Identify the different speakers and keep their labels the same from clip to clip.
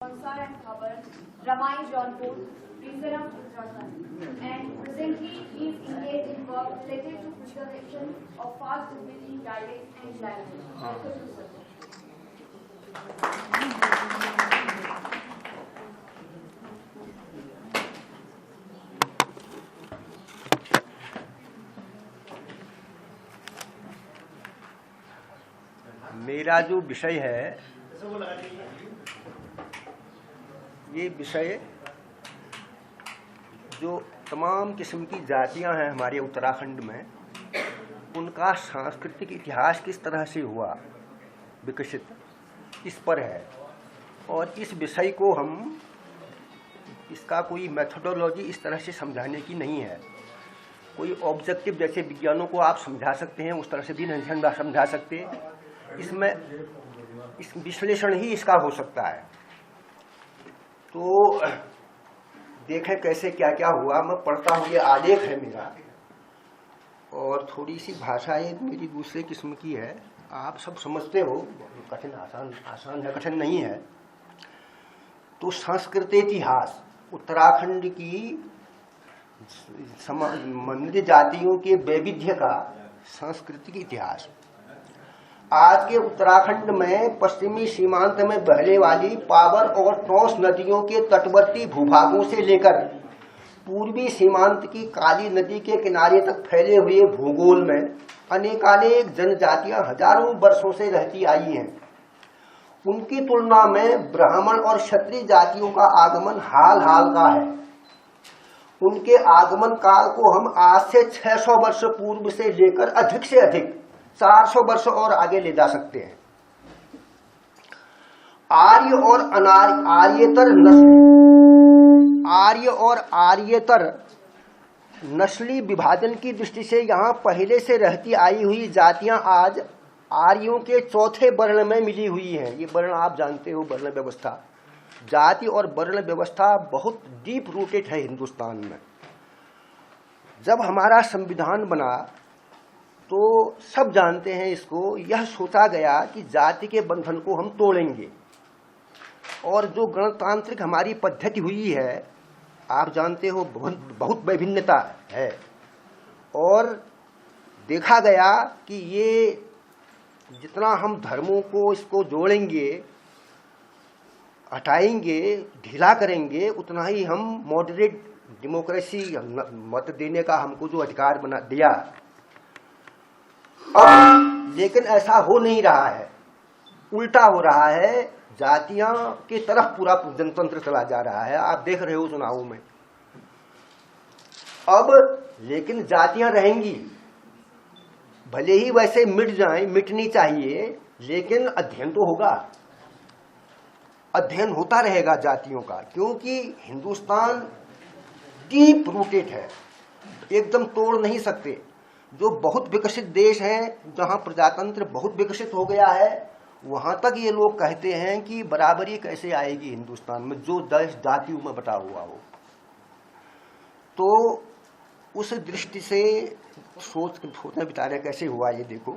Speaker 1: Bonsar and Thabar, Ramai Jaunpur, Mizoram, Uttarakhand, and presently he is engaged in work related to preservation of fast developing dialects and languages. Welcome to sir.
Speaker 2: मेरा जो विषय है ये विषय जो तमाम किस्म की जातियां हैं हमारे उत्तराखंड में, उनका सांस्कृतिक इतिहास किस तरह से हुआ विकसित, इस पर है। और इस विषय को हम इसका कोई मेथोडोलॉजी इस तरह से समझाने की नहीं है। कोई ऑब्जेक्टिव जैसे विज्ञानों को आप समझा सकते हैं उस तरह से भी नहीं समझा सकते। इसमें इस विश्लेषण ही इसका हो सकता है। तो देखें कैसे क्या क्या हुआ। मैं पढ़ता हूँ, ये आलेख है मेरा, और थोड़ी सी भाषा ये मेरी दूसरे किस्म की है। आप सब समझते हो, कठिन आसान है, कठिन नहीं है। तो संस्कृति इतिहास, उत्तराखंड की मंदिर जातियों के वैविध्य का सांस्कृतिक इतिहास। आज के उत्तराखंड में पश्चिमी सीमांत में बहने वाली पावर और टोंस नदियों के तटवर्ती भूभागों से लेकर पूर्वी सीमांत की काली नदी के किनारे तक फैले हुए भूगोल में अनेकानेक जनजातियां हजारों वर्षों से रहती आई हैं। उनकी तुलना में ब्राह्मण और क्षत्रिय जातियों का आगमन हाल का है। उनके आगमन काल को हम आज से 600 वर्ष पूर्व से लेकर अधिक से अधिक 400 वर्ष और आगे ले जा सकते हैं। आर्य और आर्येतर नस्ली विभाजन की दृष्टि से यहाँ पहले से रहती आई हुई जातियां आज आर्यों के चौथे वर्ण में मिली हुई हैं। ये वर्ण आप जानते हो, वर्ण व्यवस्था, जाति और वर्ण व्यवस्था बहुत डीप रूटेड है हिंदुस्तान में। जब हमारा संविधान बना तो सब जानते हैं इसको, यह सोचा गया कि जाति के बंधन को हम तोड़ेंगे। और जो गणतांत्रिक हमारी पद्धति हुई है, आप जानते हो, बहुत विभिन्नता है। और देखा गया कि ये जितना हम धर्मों को इसको जोड़ेंगे, हटाएंगे, ढीला करेंगे, उतना ही हम मॉडरेट डेमोक्रेसी मत देने का हमको जो अधिकार बना दिया। लेकिन ऐसा हो नहीं रहा है, उल्टा हो रहा है। जातियां की तरफ पूरा जनतंत्र चला जा रहा है, आप देख रहे हो चुनावों में। अब लेकिन जातियां रहेंगी, भले ही वैसे मिट जाएं, मिटनी चाहिए, लेकिन अध्ययन तो होगा, अध्ययन होता रहेगा जातियों का, क्योंकि हिंदुस्तान डीप रूटेड है, एकदम तोड़ नहीं सकते। जो बहुत विकसित देश हैं, जहां प्रजातंत्र बहुत विकसित हो गया है, वहां तक ये लोग कहते हैं कि बराबरी कैसे आएगी हिंदुस्तान में, जो देश जातियों में बटा हुआ हो। तो उस दृष्टि से सोचने बिताने कैसे हुआ ये देखो।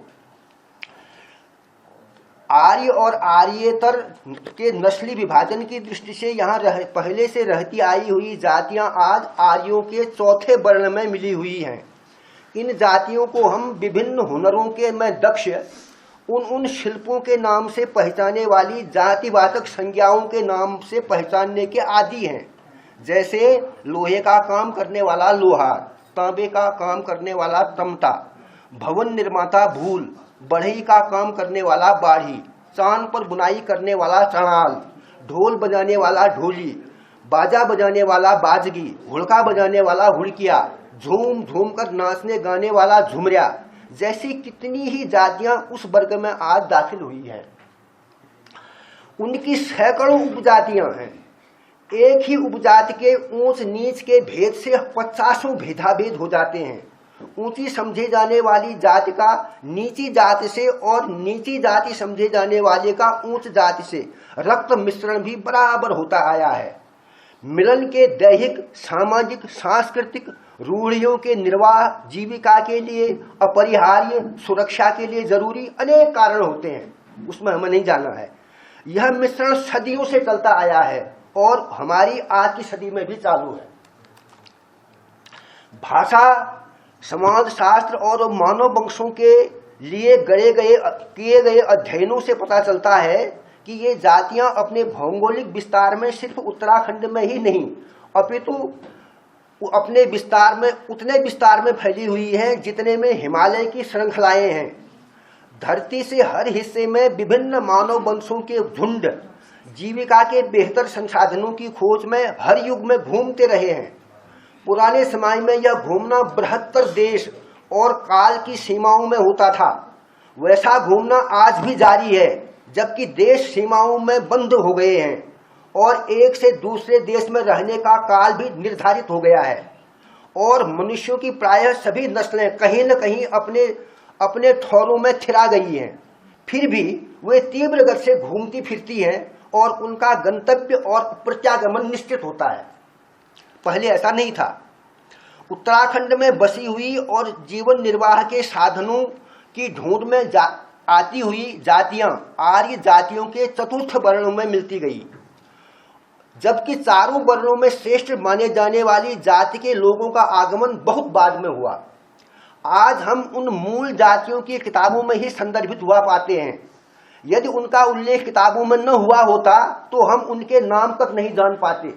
Speaker 2: आर्य और आर्येतर के नस्ली विभाजन की दृष्टि से यहाँ पहले से रहती आई हुई जातियां आज आर्यों के चौथे वर्ण में मिली हुई हैं। इन जातियों को हम विभिन्न हुनरों के में दक्ष उन शिल्पों के नाम से पहचाने वाली जातिवाचक संज्ञाओं के नाम से पहचानने के आदी हैं। जैसे लोहे का काम करने वाला लोहार, तांबे का काम करने वाला तमता, भवन निर्माता भूल, बढ़ई का काम करने वाला बाढ़ी, चांद पर बुनाई करने वाला चणाल, ढोल बजाने वाला ढोली, बाजा बजाने वाला बाजगी, हुड़का बजाने हुड़का हुड़किया, झूम झूम कर नाचने गाने वाला झुमरिया, जैसी कितनी ही जातियां उस वर्ग में आज दाखिल हुई हैं। उनकी सैकड़ों उपजातियां हैं। एक ही उपजाति के ऊंच नीच के भेद से 50 भेदाभेद हो जाते हैं। ऊंची समझे जाने वाली जाति का नीची जाति से और नीची जाति समझे जाने वाले का ऊंच जाति से रक्त मिश्रण भी बराबर होता आया है। मिलन के दैहिक, सामाजिक, सांस्कृतिक रूढ़ियों के निर्वाह, जीविका के लिए अपरिहार्य, सुरक्षा के लिए जरूरी अनेक कारण होते हैं, उसमें हमें नहीं जाना है। यह मिश्रण सदियों से चलता आया है और हमारी आज की सदी में भी चालू है। भाषा, समाज शास्त्र और मानव वंशों के लिए किए गए अध्ययनों से पता चलता है कि ये जातियां अपने भौगोलिक विस्तार में सिर्फ उत्तराखंड में ही नहीं अपितु अपने विस्तार में उतने विस्तार में फैली हुई हैं जितने में हिमालय की श्रृंखलाएं हैं। धरती से हर हिस्से में विभिन्न मानव वंशों के झुंड जीविका के बेहतर संसाधनों की खोज में हर युग में घूमते रहे हैं। पुराने समय में यह घूमना बृहत्तर देश और काल की सीमाओं में होता था, वैसा घूमना आज भी जारी है, जबकि देश सीमाओं में बंद हो गए हैं और एक से दूसरे देश में रहने का काल भी निर्धारित हो गया है और मनुष्यों की प्रायः सभी नस्लें कहीं न कहीं अपने अपने ठौरों में थिरा गई हैं। फिर भी वे तीव्र गति से घूमती फिरती हैं और उनका गंतव्य और प्रत्यागमन निश्चित होता है। पहले ऐसा नहीं था। उत्तराखंड में बसी हुई और जीवन निर्वाह के साधनों की ढूंढ में आती हुई जातियां आर्य जातियों के चतुर्थ वर्णों में मिलती गई, जबकि चारों वर्णों में श्रेष्ठ माने जाने वाली जाति के लोगों का आगमन बहुत बाद में हुआ। आज हम उन मूल जातियों की किताबों में ही संदर्भित हुआ पाते हैं। यदि उनका उल्लेख किताबों में न हुआ होता तो हम उनके नाम तक नहीं जान पाते।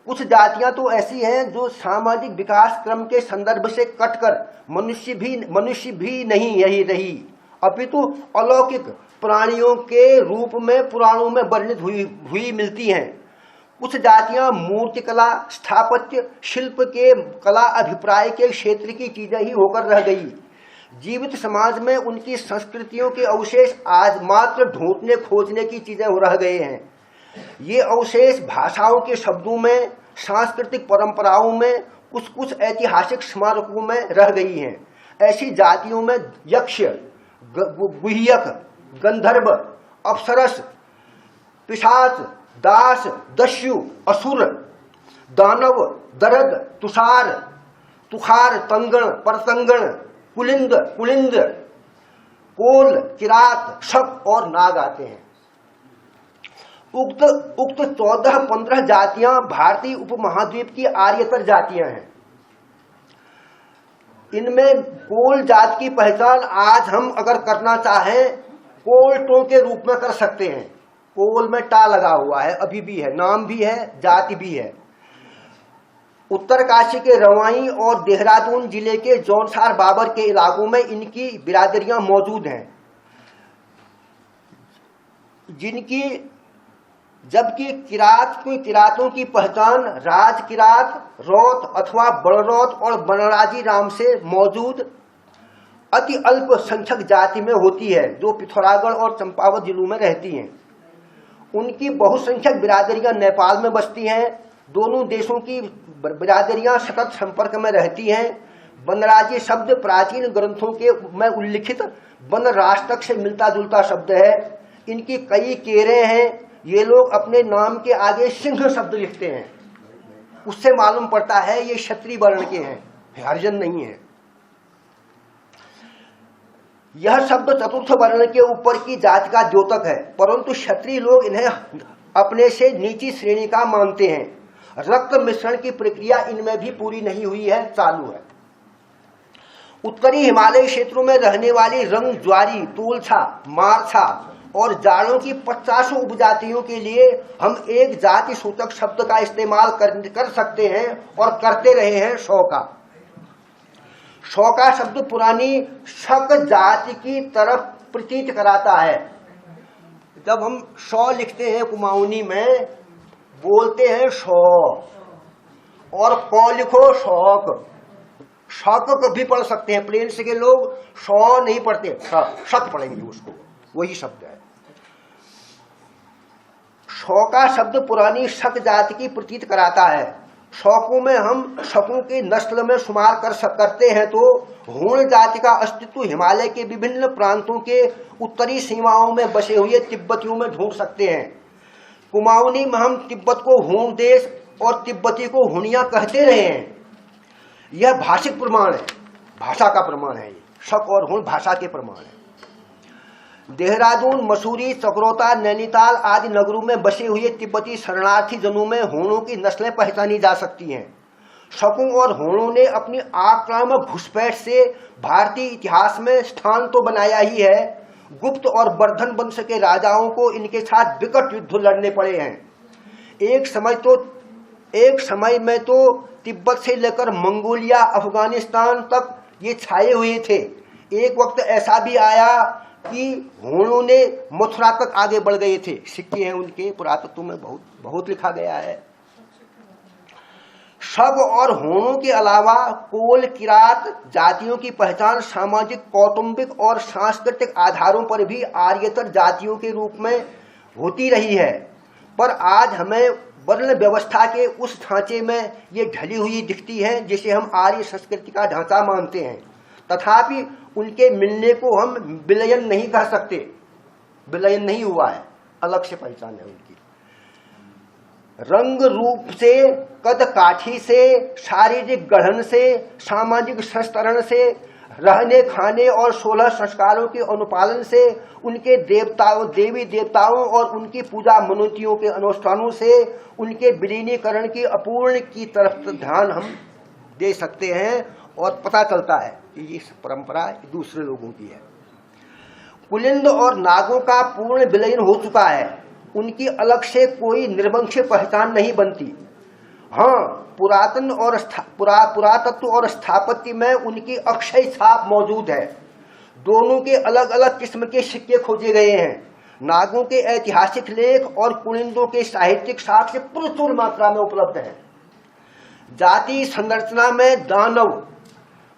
Speaker 2: कुछ जातियां तो ऐसी हैं जो सामाजिक विकास क्रम के संदर्भ से कटकर मनुष्य भी नहीं यही रही, अपितु अलौकिक प्राणियों के रूप में पुराणों में वर्णित हुई मिलती हैं। कुछ जातियां मूर्तिकला, स्थापत्य, शिल्प के कला अभिप्राय के क्षेत्र की चीजें ही होकर रह गई। जीवित समाज में उनकी संस्कृतियों के अवशेष आज मात्र ढूंढने खोजने की चीजें हो रह गए हैं। ये अवशेष भाषाओं के शब्दों में, सांस्कृतिक परंपराओं में, कुछ ऐतिहासिक स्मारकों में रह गई हैं। ऐसी जातियों में यक्ष, गुह्यक, गंधर्व, अप्सरस, पिशाच, दास, दस्यु, असुर, दानव, दरद, तुखार, तंगण, परतंगण, कुलिंद, कोल, किरात, शक और नाग आते हैं। उक्त 14-15 जातियां भारतीय उपमहाद्वीप की आर्यतर जातियां हैं। इनमें कोल जात की पहचान आज हम अगर करना चाहें कोल्टों के रूप में कर सकते हैं। कोल में टा लगा हुआ है, अभी भी है, नाम भी है, जाति भी है। उत्तरकाशी के रवाई और देहरादून जिले के जौनसार बाबर के इलाकों में इनकी बिरादरियां मौजूद हैं, जबकि किरातों की पहचान राज किरात, रौत अथवा बड़रौत और बनराजी राम से मौजूद अति अल्प संख्यक जाति में होती है, जो पिथौरागढ़ और चंपावत जिलों में रहती हैं। उनकी बहुसंख्यक बिरादरियां नेपाल में बसती हैं। दोनों देशों की बिरादरियां सतत संपर्क में रहती हैं। बनराजी शब्द प्राचीन ग्रंथों के में उल्लिखित वन राष्ट्रक से मिलता जुलता शब्द है। इनकी कई केरे हैं। ये लोग अपने नाम के आगे सिंह शब्द लिखते हैं, उससे मालूम पड़ता है ये क्षत्रिय वर्ण के हैं, हरिजन नहीं है। यह शब्द चतुर्थ वर्ण के ऊपर की जाति का द्योतक है, परंतु क्षत्रिय लोग इन्हें अपने से नीची श्रेणी का मानते हैं। रक्त मिश्रण की प्रक्रिया इनमें भी पूरी नहीं हुई है, चालू है। उत्तरी हिमालय क्षेत्रों में रहने वाली रंग, ज्वारी, तोलछा, मारछा और जाड़ों की 50 उपजातियों के लिए हम एक जाति सूचक शब्द का इस्तेमाल कर सकते हैं और करते रहे हैं, शौका। शौका शब्द पुरानी शक जाति की तरफ प्रतीत कराता है। जब हम शौ लिखते हैं कुमाऊनी में, बोलते हैं शौ, और कौ लिखो शौक। शक भी पढ़ सकते हैं, प्लेन से के लोग शौ नहीं पढ़ते, शक पढ़ेंगे, उसको वही शब्द है। शौका शब्द पुरानी शक जाति की प्रतीत कराता है। शौकों में हम शकों की नस्ल में शुमार करते हैं तो हूण जाति का अस्तित्व हिमालय के विभिन्न प्रांतों के उत्तरी सीमाओं में बसे हुए तिब्बतियों में ढूंढ सकते हैं। कुमाऊनी में हम तिब्बत को हूण देश और तिब्बती को हुनिया कहते रहे हैं। यह भाषिक प्रमाण है, भाषा का प्रमाण है। ये शक और हूण भाषा के प्रमाण है। देहरादून, मसूरी, चकरोता, नैनीताल आदि नगरों में बसे हुए तिब्बती शरणार्थी जनों में होणों की नस्लें पहचानी जा सकती हैं। शकों और होणों ने अपनी आक्रामक घुसपैठ से भारतीय इतिहास में स्थान तो बनाया ही है, गुप्त और वर्धन वंश के राजाओं को इनके साथ विकट युद्ध लड़ने पड़े हैं। एक समय में तो तिब्बत से लेकर मंगोलिया, अफगानिस्तान तक ये छाए हुए थे। एक वक्त ऐसा भी आया कि होणों ने मथुरा तक आगे बढ़ गए थे। सिक्के हैं उनके, पुरातत्व में बहुत लिखा गया है। शव और होणों के अलावा कोल, किरात जातियों की पहचान सामाजिक, कौटुंबिक और सांस्कृतिक आधारों पर भी आर्यतर जातियों के रूप में होती रही है, पर आज हमें वर्ण व्यवस्था के उस ढांचे में ये ढली हुई दिखती है जिसे हम आर्य संस्कृति का ढांचा मानते हैं। तथापि उनके मिलने को हम विलयन नहीं कह सकते, विलयन नहीं हुआ है, अलग से पहचान है उनकी। रंग रूप से, कद काठी से, शारीरिक गढ़न से, सामाजिक संस्तरण से, रहने खाने और 16 संस्कारों के अनुपालन से, उनके देवताओं, देवी देवताओं और उनकी पूजा मनोतियों के अनुष्ठानों से, उनके विलीनीकरण की अपूर्ण की तरफ ध्यान हम दे सकते हैं और पता चलता है कि ये परंपरा दूसरे लोगों की है। कुलिंद और नागों का पूर्ण विलयन हो चुका है, उनकी अलग से कोई निर्वंश पहचान नहीं बनती। हाँ, पुरातत्व और स्थापत्य में उनकी अक्षय छाप मौजूद है। दोनों के अलग अलग किस्म के सिक्के खोजे गए हैं। नागों के ऐतिहासिक लेख और कुलिंदों के साहित्यिक साक्ष्य प्रचुर मात्रा में उपलब्ध हैं। जाति संरचना में दानव,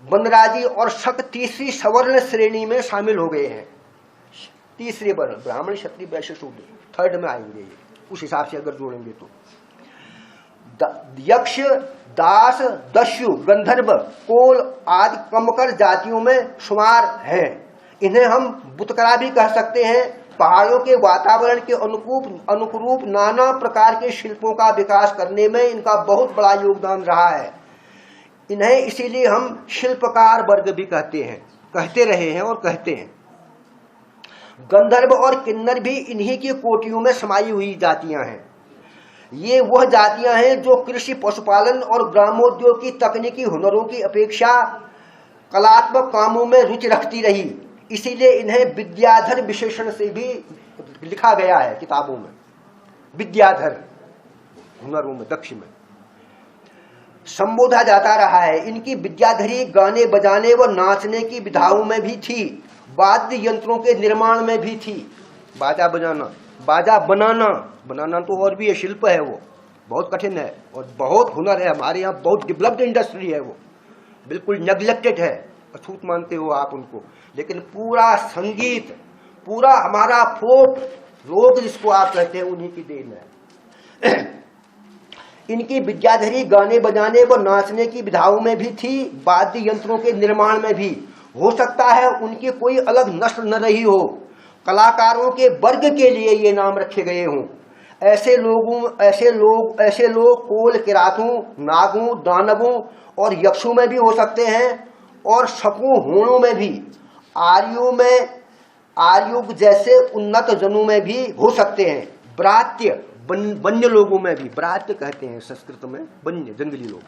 Speaker 2: वनराजी और शक तीसरी सवर्ण श्रेणी में शामिल हो गए हैं। तीसरे वर्ण ब्राह्मण, क्षत्रिय, वैश्य, शूद्र थर्ड में आएंगे ये, उस हिसाब से अगर जोड़ेंगे तो। यक्ष, दास, दस्यु, गंधर्व, कोल आदि कमकर जातियों में शुमार हैं। इन्हें हम बुतकरा भी कह सकते हैं। पहाड़ों के वातावरण के अनुरूप नाना प्रकार के शिल्पों का विकास करने में इनका बहुत बड़ा योगदान रहा है। इन्हें इसीलिए हम शिल्पकार वर्ग भी कहते रहे हैं और कहते हैं। गंधर्व और किन्नर भी इन्हीं की कोटियों में समाई हुई जातियां हैं। ये वह जातियां हैं जो कृषि, पशुपालन और ग्रामोद्योग की तकनीकी हुनरों की अपेक्षा कलात्मक कामों में रुचि रखती रही। इसीलिए इन्हें विद्याधर विशेषण से भी लिखा गया है किताबों में। विद्याधर हुनरों में, दक्ष में संबोधा जाता रहा है। इनकी विद्याधरी गाने बजाने व नाचने की विधाओं में भी थी, वाद्य यंत्रों के निर्माण में भी थी। बाजा बजाना, बाजा बनाना तो और भी ये शिल्प है, वो बहुत कठिन है और बहुत हुनर है। हमारे यहाँ बहुत डेवलप्ड इंडस्ट्री है, वो बिल्कुल नेग्लेक्टेड है, अछूत मानते हो आप उनको। लेकिन पूरा संगीत, पूरा हमारा फोक लोग जिसको आप कहते हैं, उन्हीं की देन है। इनकी विद्याधरी गाने बजाने व नाचने की विधाओं में भी थी, वाद्य यंत्रों के निर्माण में भी। हो सकता है उनकी कोई अलग नस्ल न रही हो, कलाकारों के वर्ग के लिए ये नाम रखे गए हों। ऐसे लोग कोल, किरातों, नागों, दानवों और यक्षों में भी हो सकते हैं और शकों, होणों में भी, आर्यों जैसे उन्नत जनों में भी हो सकते हैं। ब्रात्य, वन्य लोगों में भी, ब्रात्य कहते हैं संस्कृत में, वन्य जंगली लोग।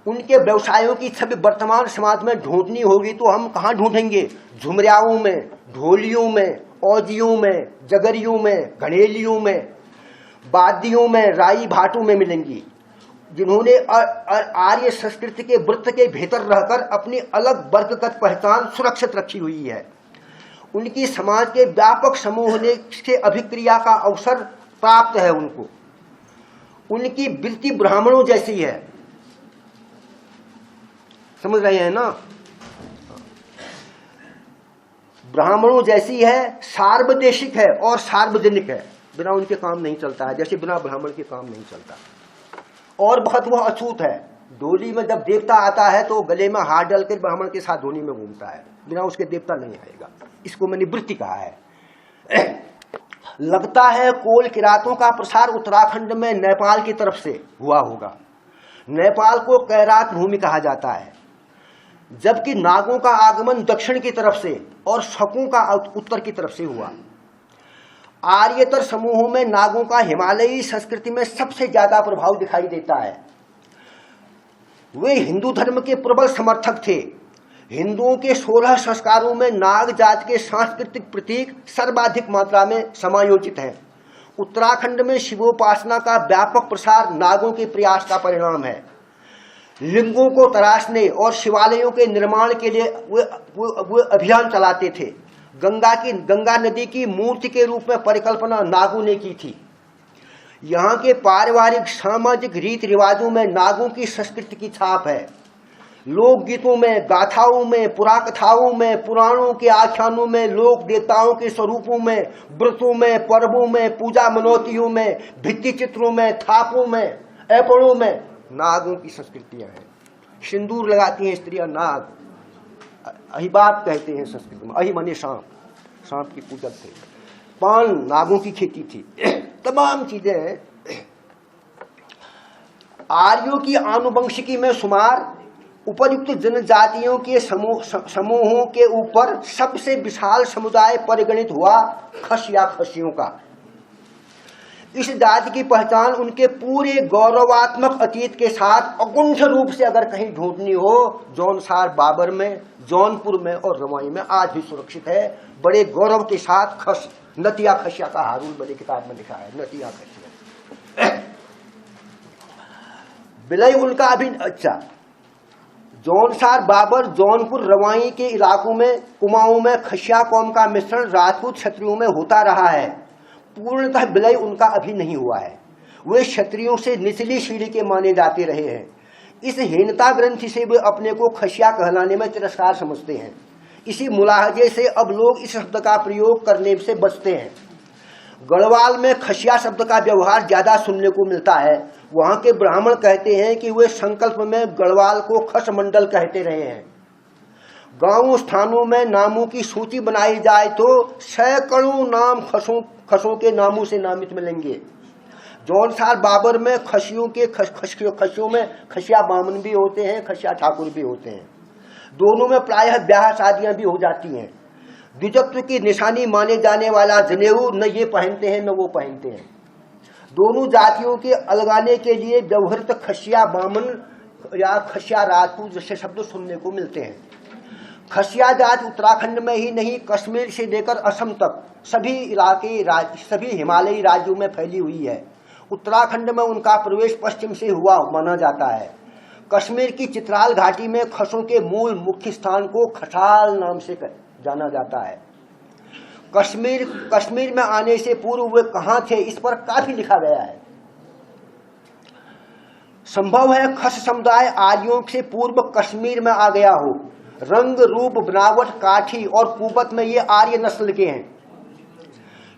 Speaker 2: उनके व्यवसायों की छवि वर्तमान समाज में ढूंढनी होगी तो हम कहाँ ढूंढेंगे? झुमरियाओं में, ढोलियों में, औजियों में, जगरियों में, घड़ेलियों में, वाद्यों में, राई भाटों में मिलेंगी, जिन्होंने आर्य संस्कृति के वृत्त के भीतर रहकर अपनी अलग वर्गगत पहचान सुरक्षित रखी हुई है। उनकी समाज के व्यापक समूह ने से अभिक्रिया का अवसर प्राप्त है उनको। उनकी वृत्ति ब्राह्मणों जैसी है, समझ रहे हैं ना? ब्राह्मणों जैसी है, सार्वदेशिक है और सार्वजनिक है। बिना उनके काम नहीं चलता है, जैसे बिना ब्राह्मण के काम नहीं चलता। और बहुत वह अछूत है। डोली में जब देवता आता है तो गले में हाथ डालकर ब्राह्मण के साथ डोली में घूमता है, बिना उसके देवता नहीं आएगा। इसको मैंने वृत्ति कहा है। लगता है कोल किरातों का प्रसार उत्तराखंड में नेपाल की तरफ से हुआ होगा। नेपाल को कैरात भूमि कहा जाता है। जबकि नागों का आगमन दक्षिण की तरफ से और शकों का उत्तर की तरफ से हुआ। आर्यतर समूहों में नागों का हिमालयी संस्कृति में सबसे ज्यादा प्रभाव दिखाई देता है। वे हिंदू धर्म के प्रबल समर्थक थे। हिंदुओं के 16 संस्कारों में नाग जाति के सांस्कृतिक प्रतीक सर्वाधिक मात्रा में समायोजित हैं। उत्तराखंड में शिवोपासना का व्यापक प्रसार नागों के प्रयास का परिणाम है। लिंगों को तराशने और शिवालयों के निर्माण के लिए वे अभियान चलाते थे। गंगा नदी की मूर्ति के रूप में परिकल्पना नागों ने की थी। यहाँ के पारिवारिक सामाजिक रीति रिवाजों में नागों की संस्कृति की छाप है। लोकगीतों में, गाथाओं में, पुराकथाओं में, पुराणों के आख्यानों में, लोक देवताओं के स्वरूपों में, व्रतों में, पर्वों में, पूजा मनौतियों में, भित्ति चित्रों में, थापों में, ऐपड़ों में नागों की संस्कृतियां हैं। सिंदूर लगाती हैं स्त्रियां नाग, अहिबात कहते हैं संस्कृत में। अहि माने सांप, सांप की पूजक थे। पान नागों की खेती थी। तमाम चीजें हैं। आर्यों की आनुवंशिकी में शुमार उपयुक्त जनजातियों के समूहों के ऊपर सबसे विशाल समुदाय परिगणित हुआ खस या खसियों का। इस जाति की पहचान उनके पूरे गौरवात्मक अतीत के साथ अकुंठ रूप से अगर कहीं ढूंढनी हो, जौनसार बाबर में, जौनपुर में और रवाई में आज भी सुरक्षित है। बड़े गौरव के साथ खस, नतिया खसिया का हारून बड़ी किताब में लिखा है, नतिया खसिया। विलय उनका अभी अच्छा, जौनसार बाबर, जौनपुर, रवाई के इलाकों में कुमाऊं में खसिया कौम का मिश्रण राजपूत क्षत्रियों में होता रहा है। पूर्णतः विलय उनका अभी नहीं हुआ है। वे क्षत्रियों से निचली सीढ़ी के माने जाते रहे हैं। इस हीनता ग्रंथि से वे अपने को खसिया कहलाने में तिरस्कार समझते हैं। इसी मुलाहजे से अब लोग इस शब्द का प्रयोग करने से बचते हैं। गढ़वाल में खसिया शब्द का व्यवहार ज्यादा सुनने को मिलता है। वहां के ब्राह्मण कहते हैं कि वे संकल्प में गढ़वाल को खस मंडल कहते रहे हैं। गांव स्थानों में नामों की सूची बनाई जाए तो सैकड़ों नाम खसों के नामों से नामित मिलेंगे। जौनसार बाबर में खसियों में खसिया बामन भी होते हैं, खसिया ठाकुर भी होते हैं। दोनों में प्रायः ब्याह शादियां भी हो जाती हैं। द्विजत्व की निशानी माने जाने वाला जनेऊ न ये पहनते हैं न वो पहनते हैं। दोनों जातियों के अलगाने के लिए व्यवहृत खसिया बामन या खसिया राजपूत जैसे शब्द सुनने को मिलते हैं। खसिया जाति उत्तराखंड में ही नहीं, कश्मीर से लेकर असम तक सभी हिमालयी राज्यों में फैली हुई है। उत्तराखंड में उनका प्रवेश पश्चिम से हुआ माना जाता है। कश्मीर की चित्राल घाटी में खसों के मूल मुख्य स्थान को खसाल नाम से जाना जाता है। कश्मीर में आने से पूर्व वे कहाँ थे, इस पर काफी लिखा गया है। संभव है खस समुदाय आर्यों से पूर्व कश्मीर में आ गया हो। रंग, रूप, बनावट, काठी और कुबत में ये आर्य नस्ल के हैं।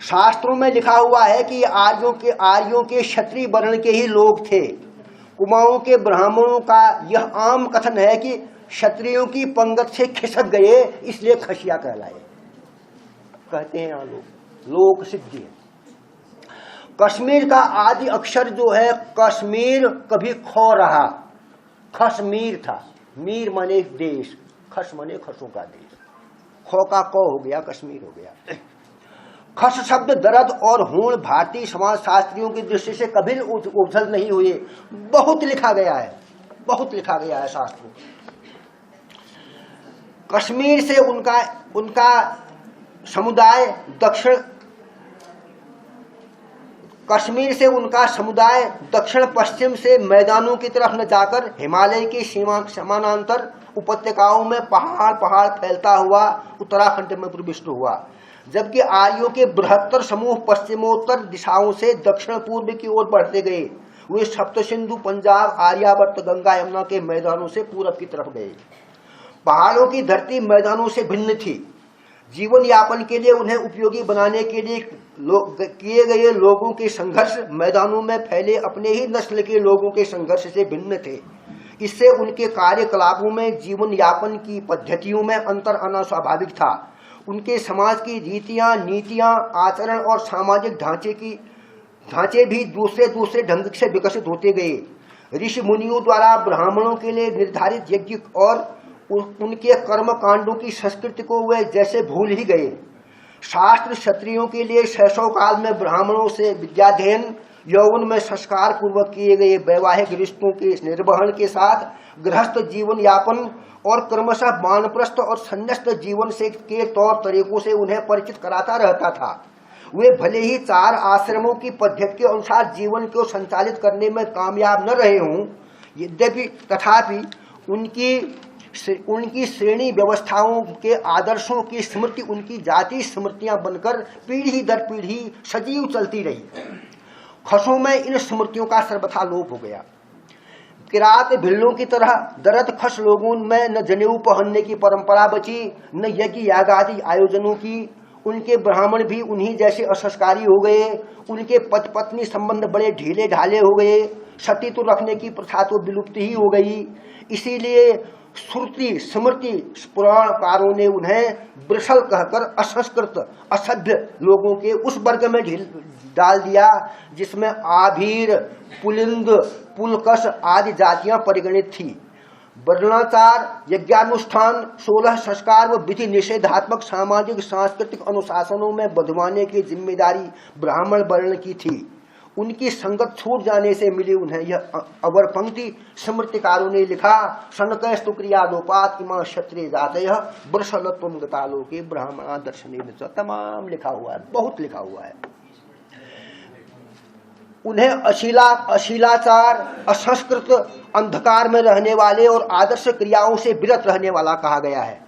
Speaker 2: शास्त्रों में लिखा हुआ है कि आर्यों के क्षत्रिय वर्ण के ही लोग थे। कुमाऊं के ब्राह्मणों का यह आम कथन है कि क्षत्रियों की पंगत से खिसक गए, इसलिए खसिया कहलाए। कहते हैं यहाँ लोक सिद्धि है। कश्मीर का आदि अक्षर जो है कश्मीर कभी खो रहा, खसमीर था। मीर माने देश, खस माने खसों का देश। खो का को हो गया, कश्मीर हो गया। खस शब्द दर्द और हूण भारतीय समाज शास्त्रियों की दृष्टि से कभी उछल नहीं हुए। बहुत लिखा गया है, बहुत लिखा गया है शास्त्रों। कश्मीर से उनका समुदाय दक्षिण पश्चिम से मैदानों की तरफ न जाकर हिमालय की समानांतर उपत्यकाओं में पहाड़ फैलता हुआ उत्तराखंड में प्रविष्ट हुआ। जबकि आर्यों के बृहत्तर समूह पश्चिमोत्तर दिशाओं से दक्षिण पूर्व की ओर बढ़ते गए। वे सप्त सिंधु, पंजाब, आर्यावर्त, गंगा यमुना के मैदानों से पूरब की तरफ गए। पहाड़ों की धरती मैदानों से भिन्न थी। जीवन यापन के लिए उन्हें उपयोगी बनाने के लिए किए गए लोगों के संघर्ष मैदानों में फैले अपने ही नस्ल के लोगों के संघर्ष से भिन्न थे। इससे उनके कार्यकलापों में, जीवन यापन की पद्धतियों में अंतर आना स्वाभाविक था। उनके समाज की रीतियां, नीतियां, आचरण और सामाजिक ढांचे भी दूसरे ढंग से विकसित होते गए। ऋषि मुनियों द्वारा ब्राह्मणों के लिए निर्धारित यज्ञ और उनके कर्म कांडों की संस्कृति को वे जैसे भूल ही गए। शास्त्र क्षत्रियों के लिए शैशव काल में ब्राह्मणों से विद्याध्ययन, यौवन में संस्कार पूर्वक किए गए वैवाहिक रिश्तों के निर्वहन के साथ गृहस्थ जीवन यापन और क्रमशः वानप्रस्थ और संन्यास्त जीवन से के तौर तरीकों से उन्हें परिचित कराता रहता था। वे भले ही 4 आश्रमों की पद्धति के अनुसार जीवन को संचालित करने में कामयाब न रहे हों, यद्यपि तथापि उनकी श्रेणी व्यवस्थाओं के आदर्शों की स्मृति उनकी जाति स्मृतियां बनकर पीढ़ी दर पीढ़ी सजीव चलती रही। खसों में इन स्मृतियों का सर्वथा लोप हो गया। किरात भिल्लों की तरह दरद खस लोगों में न जनेऊ पहनने की परंपरा बची, न यज्ञ यागादि आयोजनों की। उनके ब्राह्मण भी उन्हीं जैसे असंस्कारी हो गए। उनके पति पत्नी संबंध बड़े ढीले ढाले हो गए। सतीत्व रखने की प्रथा तो विलुप्त ही हो गई। इसीलिए श्रुति स्मृति पुराणकारों ने उन्हें वृषल कहकर असंस्कृत असभ्य लोगों के उस वर्ग में डाल दिया जिसमें आभीर, पुलिंद, पुलकश आदि जातियां परिगणित थी। वर्णाचार, यज्ञानुष्ठान, 16 संस्कार व विधि निषेधात्मक सामाजिक सांस्कृतिक अनुशासनों में बंधवाने की जिम्मेदारी ब्राह्मण वर्ण की थी। उनकी संगत छूट जाने से मिली उन्हें यह अवर पंक्ति स्मृतिकारों ने लिखा, शनकस्तु क्रियालोपात इमा क्षत्रिय जातयः वृषलत्वं गतालोके ब्राह्मणा दर्शनेन च। तमाम लिखा हुआ है, बहुत लिखा हुआ है। उन्हें अशीलाचार, असंस्कृत, अंधकार में रहने वाले और आदर्श क्रियाओं से विरत रहने वाला कहा गया है।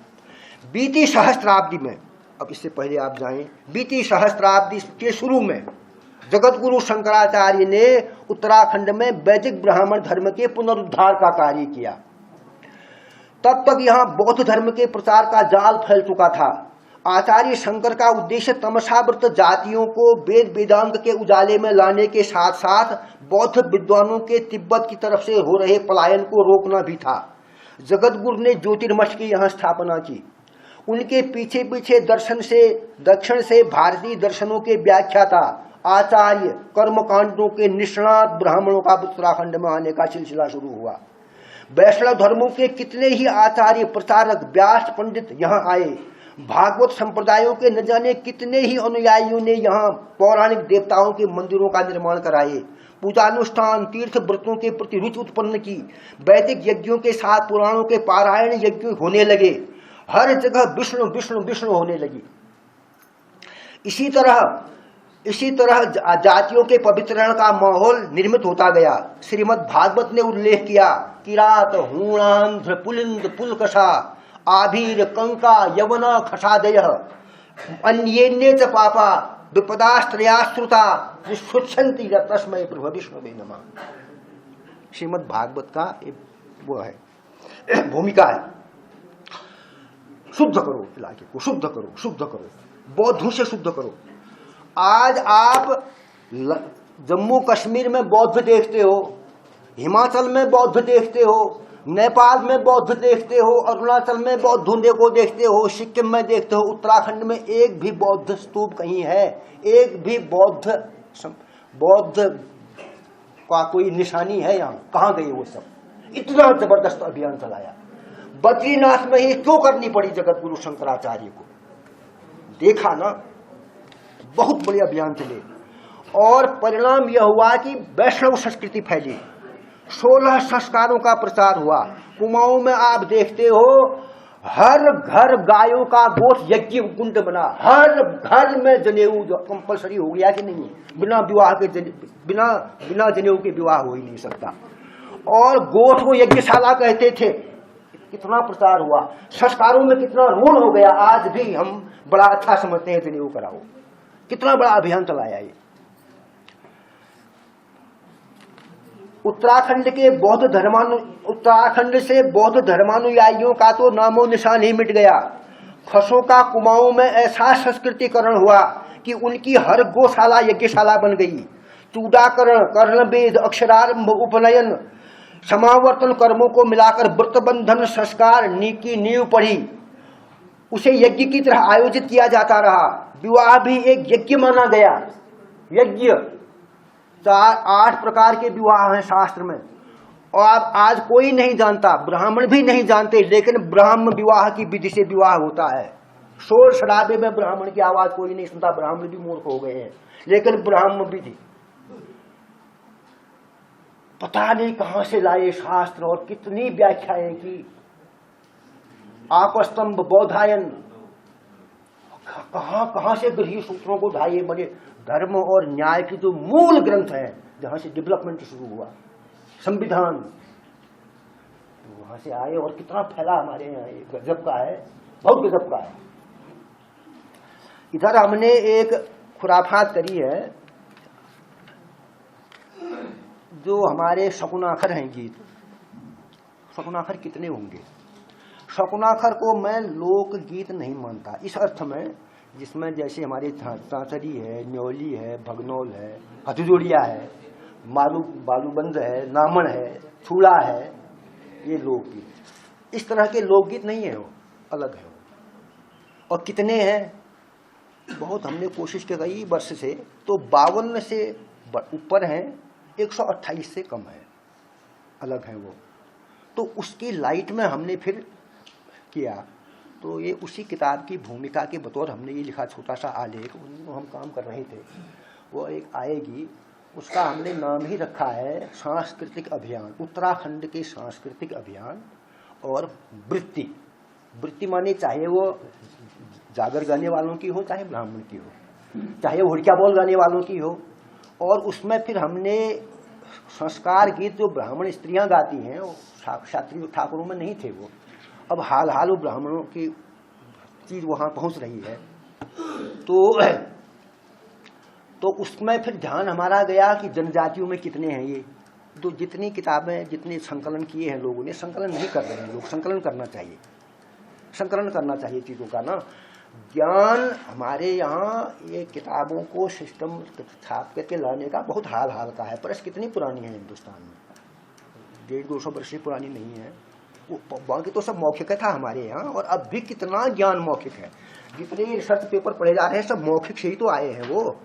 Speaker 2: बीती सहस्त्राब्दी में, अब इससे पहले आप जाएं, बीती सहस्त्राब्दी के शुरू में जगत गुरु शंकराचार्य ने उत्तराखंड में वैदिक ब्राह्मण धर्म के पुनरुद्धार का कार्य किया। तब तक यहाँ बौद्ध धर्म के प्रचार का जाल फैल चुका था। आचार्य शंकर का उद्देश्य तमसावृत जातियों को वेद वेदांत के उजाले में लाने के साथ साथ बौद्ध विद्वानों के तिब्बत की तरफ से हो रहे पलायन को रोकना भी था। जगत गुरु ने ज्योतिर्मठ की यहाँ स्थापना की। उनके पीछे पीछे दक्षिण से भारतीय दर्शनों के व्याख्याता आचार्य कर्मकांडों के निष्णात ब्राह्मणों का उत्तराखंड में आने का सिलसिला शुरू हुआ। वैष्णव धर्मों के कितने ही आचार्य प्रचारक व्यास पंडित यहाँ आए। भागवत संप्रदायों के न जाने कितने ही अनुयायियों ने यहाँ पौराणिक देवताओं के मंदिरों का निर्माण कराए। पूजानुष्ठान तीर्थ व्रतों के प्रति रुचि उत्पन्न की। वैदिक यज्ञों के साथ पुराणों के पारायण यज्ञ होने लगे। हर जगह विष्णु विष्णु विष्णु होने लगी। इसी तरह जातियों के पवित्रण का माहौल निर्मित होता गया। श्रीमद् भागवत ने उल्लेख किया, किरात, हूणांध्र, पुलिंद, पुलकषा, आभीर, कंका, यवना, खसादयः अन्येन्ये च पापा विपदास्त्रयाश्रुता विश्वच्छन्ति तस्मै प्रभु विष्णवे नमः। श्रीमद् भागवत का वो है भूमिका है। शुद्ध करो इलाके को, शुद्ध करो, शुद्ध करो, बौद्धों से शुद्ध करो। आज आप जम्मू कश्मीर में बौद्ध देखते हो, हिमाचल में बौद्ध देखते हो, नेपाल में बौद्ध देखते हो, अरुणाचल में बौद्धों को देखते हो, सिक्किम में देखते हो। उत्तराखंड में एक भी बौद्ध स्तूप कहीं है? एक भी बौद्ध का कोई निशानी है यहाँ? कहाँ गए वो सब? इतना जबरदस्त अभियान चलाया। बद्रीनाथ में ही क्यों करनी पड़ी जगत गुरु शंकराचार्य को? देखा ना, बहुत बड़े अभियान चले और परिणाम यह हुआ कि वैष्णव संस्कृति फैली। 16 संस्कारों का प्रचार हुआ। कुमाऊं में आप देखते हो हर घर गायों का गोठ यज्ञ कुंड बना। हर घर में जनेऊ जो कंपलसरी हो गया कि नहीं, बिना विवाह के बिना जनेऊ के विवाह हो ही नहीं सकता। और गोठ को यज्ञशाला कहते थे। कितना प्रचार हुआ, संस्कारों में कितना ऋण हो गया। आज भी हम बड़ा अच्छा समझते हैं जनेऊ कराओ। कितना बड़ा अभियान चलाया ये। उत्तराखंड से बौद्ध धर्मानुयायियों का तो नामो निशान ही मिट गया। खसों का कुमाऊं में ऐसा संस्कृतिकरण हुआ कि उनकी हर गौशाला यज्ञशाला बन गई। चूडाकरण, कर्णवेद, अक्षरारंभ, उपनयन, समावर्तन कर्मों को मिलाकर व्रतबंधन संस्कार की नींव पड़ी। उसे यज्ञ की तरह आयोजित किया जाता रहा। विवाह भी एक यज्ञ माना गया। यज्ञ 8 प्रकार के विवाह हैं शास्त्र में। और आज कोई नहीं जानता, ब्राह्मण भी नहीं जानते, लेकिन ब्राह्म विवाह की विधि से विवाह होता है। शोर शराबे में ब्राह्मण की आवाज कोई नहीं सुनता, ब्राह्मण भी मूर्ख हो गए हैं, लेकिन ब्राह्म विधि पता नहीं कहां से लाए शास्त्र और कितनी व्याख्याएं की। आपस्तंभ बोधायन कहां से गृह सूत्रों को ढाए बने। धर्म और न्याय की जो मूल ग्रंथ है, जहां से डेवलपमेंट शुरू हुआ, संविधान, वहां से आए और कितना फैला हमारे यहाँ, गजब का है, बहुत गजब का है। इधर हमने एक खुराफात करी है, जो हमारे शकुनाखर हैं गीत। शकुनाखर कितने होंगे? शकुनाखर को मैं लोक गीत नहीं मानता इस अर्थ में जिसमें जैसे हमारे तांतरी है, न्योली है, भगनौल है, हथजोड़िया है, बालूबंद है, नामन है, छूड़ा है, ये लोकगीत। इस तरह के लोकगीत नहीं है, वो अलग है। और कितने हैं? बहुत हमने कोशिश की कई वर्ष से, तो 52 से ऊपर हैं, 128 से कम है, अलग है वो। तो उसकी लाइट में हमने फिर किया, तो ये उसी किताब की भूमिका के बतौर हमने ये लिखा छोटा सा आलेख, उनको हम काम कर रहे थे, वो एक आएगी, उसका हमने नाम ही रखा है सांस्कृतिक अभियान, उत्तराखंड के सांस्कृतिक अभियान और वृत्ति। वृत्ति माने चाहे वो जागर गाने वालों की हो, चाहे ब्राह्मण की हो, चाहे वो हुड़किया बोल गाने वालों की हो। और उसमें फिर हमने संस्कार गीत जो ब्राह्मण स्त्रियां गाती हैं, वो क्षत्रिय ठाकुरों में नहीं थे, वो अब हाल वो ब्राह्मणों की चीज वहां पहुंच रही है। तो उसमें फिर ध्यान हमारा गया कि जनजातियों में कितने हैं ये, तो जितनी किताबें, जितने संकलन किए हैं लोगों ने, संकलन नहीं कर रहे हैं लोग, संकलन करना चाहिए, संकलन करना चाहिए चीजों का ना। ज्ञान हमारे यहाँ ये किताबों को सिस्टम छाप करके लाने का बहुत हाल का है। प्रेस कितनी पुरानी है हिंदुस्तान में, 150-200 वर्ष से पुरानी नहीं है वो, बाकी तो सब मौखिक था हमारे यहाँ। और अब भी कितना ज्ञान मौखिक है, जितने रिसर्च पेपर पढ़े जा रहे हैं सब मौखिक से ही तो आए हैं वो,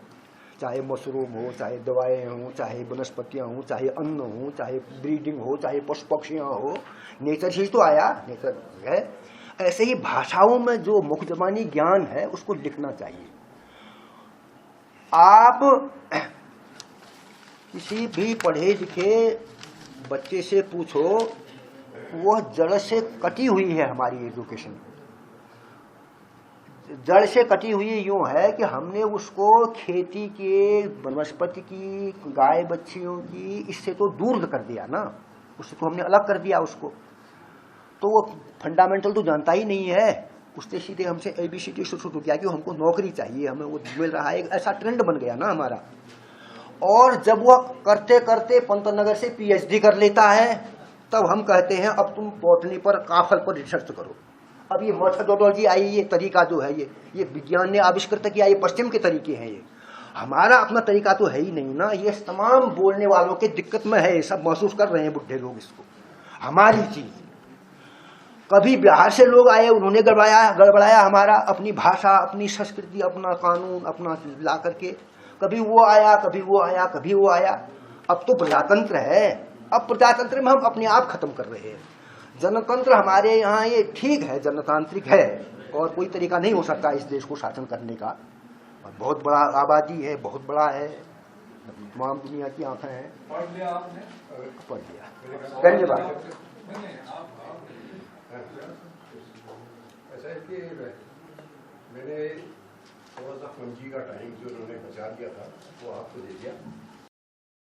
Speaker 2: चाहे मशरूम हो, चाहे दवाएं हो, चाहे वनस्पतियां हो, चाहे अन्न हो, चाहे ब्रीडिंग हो, चाहे पशु पक्षियां हो, नेचर से ही तो आया, नेचर है। ऐसे ही भाषाओं में जो मुख्य जबानी ज्ञान है उसको लिखना चाहिए। आप किसी भी पढ़े लिखे बच्चे से पूछो, वह जड़ से कटी हुई है हमारी एजुकेशन, जड़ से कटी हुई यूं है कि हमने उसको खेती के, वनस्पति की, गाय बच्चियों की, इससे तो दूर कर दिया ना, उससे तो हमने अलग कर दिया उसको। तो वो फंडामेंटल तो जानता ही नहीं है, उससे सीधे हमसे ABCD शुरू किया कि हमको नौकरी चाहिए, हमें वो मिल रहा है, ऐसा ट्रेंड बन गया ना हमारा। और जब वह करते करते पंतनगर से PhD कर लेता है, तब हम कहते हैं अब तुम बॉटनी पर, काफल पर रिसर्च करो। अब ये मेथोडोलॉजी आई, ये तरीका जो है ये विज्ञान ने आविष्कृत किया, ये पश्चिम के तरीके हैं, ये हमारा अपना तरीका तो है ही नहीं ना। ये तमाम बोलने वालों के दिक्कत में है, सब महसूस कर रहे हैं बुढ़े लोग इसको, हमारी चीज। कभी बिहार से लोग आए, उन्होंने गड़बड़ाया हमारा, अपनी भाषा, अपनी संस्कृति, अपना कानून, अपना चीज ला करके, कभी वो आया, कभी वो आया, कभी वो आया। अब तो प्रजातंत्र है, अब प्रजातंत्र में हम अपने आप खत्म कर रहे हैं। जनतंत्र हमारे यहाँ ये ठीक है, जनतांत्रिक है, और कोई तरीका नहीं हो सकता इस देश को शासन करने का। और बहुत बड़ा आबादी है, बहुत बड़ा है, तमाम दुनिया की आंखें हैं।
Speaker 3: पढ़ लिया आपने?
Speaker 2: पढ़ लिया, धन्यवाद।
Speaker 3: ऐसा है कि मैंने थोड़ा सा पूंजी का टाइम जो उन्होंने बचा दिया था वो आपको दे दिया।